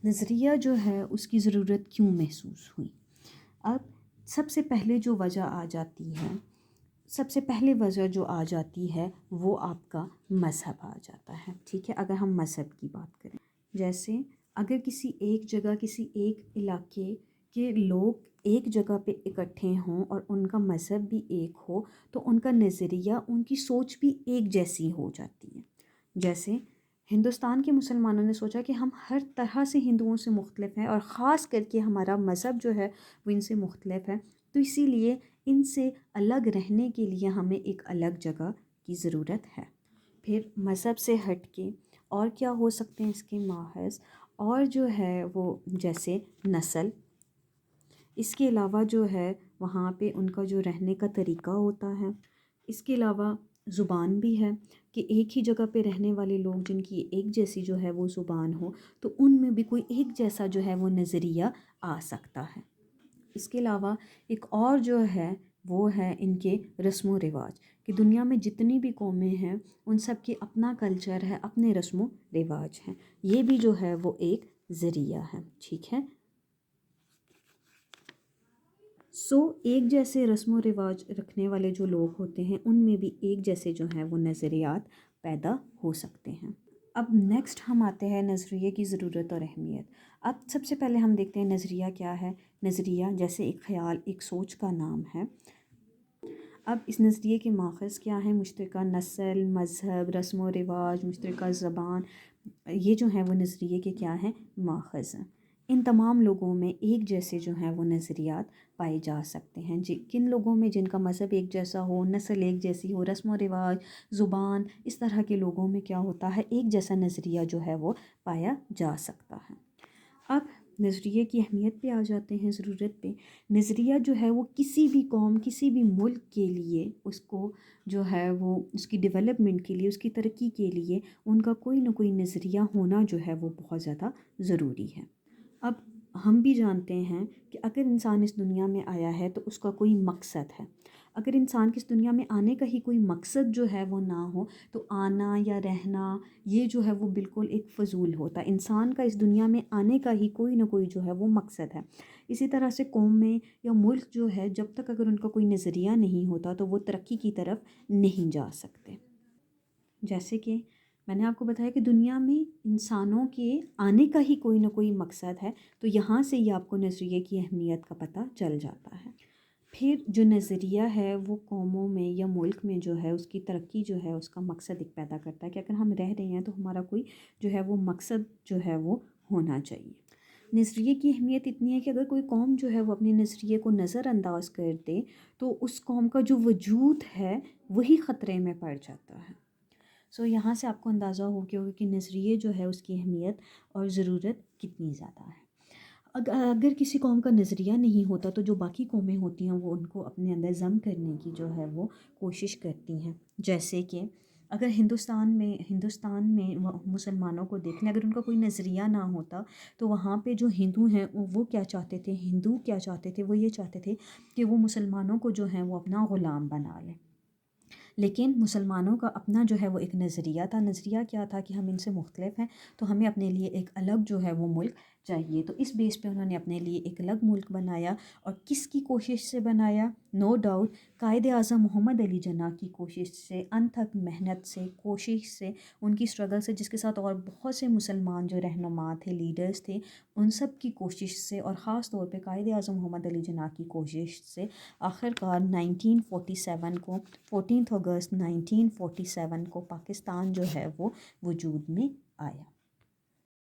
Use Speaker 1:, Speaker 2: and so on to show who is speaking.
Speaker 1: نظریہ جو ہے اس کی ضرورت کیوں محسوس ہوئی؟ اب سب سے پہلے جو وجہ آ جاتی ہے، سب سے پہلے وجہ جو آ جاتی ہے وہ آپ کا مذہب آ جاتا ہے، ٹھیک ہے؟ اگر ہم مذہب کی بات کریں، جیسے اگر کسی ایک جگہ، کسی ایک علاقے کے لوگ ایک جگہ پہ اکٹھے ہوں اور ان کا مذہب بھی ایک ہو تو ان کا نظریہ، ان کی سوچ بھی ایک جیسی ہو جاتی ہے۔ جیسے ہندوستان کے مسلمانوں نے سوچا کہ ہم ہر طرح سے ہندوؤں سے مختلف ہیں اور خاص کر کے ہمارا مذہب جو ہے وہ ان سے مختلف ہے، تو اسی لیے ان سے الگ رہنے کے لیے ہمیں ایک الگ جگہ کی ضرورت ہے۔ پھر مذہب سے ہٹ کے اور کیا ہو سکتے ہیں اس کے ماحص، اور جو ہے وہ جیسے نسل، اس کے علاوہ جو ہے وہاں پہ ان کا جو رہنے کا طریقہ ہوتا ہے، اس کے علاوہ زبان بھی ہے کہ ایک ہی جگہ پہ رہنے والے لوگ جن کی ایک جیسی جو ہے وہ زبان ہو تو ان میں بھی کوئی ایک جیسا جو ہے وہ نظریہ آ سکتا ہے۔ اس کے علاوہ ایک اور جو ہے وہ ہے ان کے رسم و رواج، کہ دنیا میں جتنی بھی قومیں ہیں ان سب کے اپنا کلچر ہے، اپنے رسم و رواج ہیں، یہ بھی جو ہے وہ ایک ذریعہ ہے، ٹھیک ہے؟ ایک جیسے رسم و رواج رکھنے والے جو لوگ ہوتے ہیں ان میں بھی ایک جیسے جو ہیں وہ نظریات پیدا ہو سکتے ہیں۔ اب نیکسٹ ہم آتے ہیں نظریے کی ضرورت اور اہمیت۔ اب سب سے پہلے ہم دیکھتے ہیں نظریہ کیا ہے۔ نظریہ جیسے ایک خیال، ایک سوچ کا نام ہے۔ اب اس نظریے کے ماخذ کیا ہیں؟ مشترکہ نسل، مذہب، رسم و رواج، مشترکہ زبان، یہ جو ہیں وہ نظریے کے کیا ہیں؟ ماخذ ہیں۔ ان تمام لوگوں میں ایک جیسے جو ہیں وہ نظریات پائے جا سکتے ہیں۔ کن لوگوں میں؟ جن کا مذہب ایک جیسا ہو، نسل ایک جیسی ہو، رسم و رواج، زبان، اس طرح کے لوگوں میں کیا ہوتا ہے؟ ایک جیسا نظریہ جو ہے وہ پایا جا سکتا ہے۔ اب نظریے کی اہمیت پہ آ جاتے ہیں، ضرورت پہ۔ نظریہ جو ہے وہ کسی بھی قوم، کسی بھی ملک کے لیے، اس کو جو ہے وہ اس کی ڈیولپمنٹ کے لیے، اس کی ترقی کے لیے ان کا کوئی نہ کوئی نظریہ ہونا جو ہے وہ بہت زیادہ ضروری ہے۔ اب ہم بھی جانتے ہیں کہ اگر انسان اس دنیا میں آیا ہے تو اس کا کوئی مقصد ہے۔ اگر انسان کی اس دنیا میں آنے کا ہی کوئی مقصد جو ہے وہ نہ ہو تو آنا یا رہنا یہ جو ہے وہ بالکل ایک فضول ہوتا ہے۔ انسان کا اس دنیا میں آنے کا ہی کوئی نہ کوئی جو ہے وہ مقصد ہے۔ اسی طرح سے قوم میں یا ملک جو ہے جب تک اگر ان کا کوئی نظریہ نہیں ہوتا تو وہ ترقی کی طرف نہیں جا سکتے۔ جیسے کہ میں نے آپ کو بتایا کہ دنیا میں انسانوں کے آنے کا ہی کوئی نہ کوئی مقصد ہے، تو یہاں سے ہی آپ کو نظریے کی اہمیت کا پتہ چل جاتا ہے۔ پھر جو نظریہ ہے وہ قوموں میں یا ملک میں جو ہے اس کی ترقی جو ہے اس کا مقصد ایک پیدا کرتا ہے کہ اگر ہم رہ رہے ہیں تو ہمارا کوئی جو ہے وہ مقصد جو ہے وہ ہونا چاہیے۔ نظریے کی اہمیت اتنی ہے کہ اگر کوئی قوم جو ہے وہ اپنے نظریے کو نظر انداز کر دے تو اس قوم کا جو وجود ہے وہی خطرے میں پڑ جاتا ہے۔ یہاں سے آپ کو اندازہ ہو گیا کہ نظریے جو ہے اس کی اہمیت اور ضرورت کتنی زیادہ ہے۔ اگر کسی قوم کا نظریہ نہیں ہوتا تو جو باقی قومیں ہوتی ہیں وہ ان کو اپنے اندر ضم کرنے کی جو ہے وہ کوشش کرتی ہیں۔ جیسے کہ اگر ہندوستان میں مسلمانوں کو دیکھ لیں، اگر ان کا کوئی نظریہ نہ ہوتا تو وہاں پہ جو ہندو ہیں وہ کیا چاہتے تھے؟ ہندو کیا چاہتے تھے؟ وہ یہ چاہتے تھے کہ وہ مسلمانوں کو جو ہیں وہ اپنا غلام بنا لیں۔ لیکن مسلمانوں کا اپنا جو ہے وہ ایک نظریہ تھا۔ نظریہ کیا تھا؟ کہ ہم ان سے مختلف ہیں تو ہمیں اپنے لیے ایک الگ جو ہے وہ ملک چاہیے۔ تو اس بیس پہ انہوں نے اپنے لیے ایک الگ ملک بنایا، اور کس کی کوشش سے بنایا؟ نو ڈاؤٹ قائد اعظم محمد علی جناح کی کوشش سے، انتھک محنت سے، کوشش سے، ان کی اسٹرگل سے، جس کے ساتھ اور بہت سے مسلمان جو رہنما تھے، لیڈرز تھے، ان سب کی کوشش سے، اور خاص طور پہ قائد اعظم محمد علی جناح کی کوشش سے آخر کار 1947 کو 14 اگست 1947 کو پاکستان جو ہے وہ وجود میں آیا۔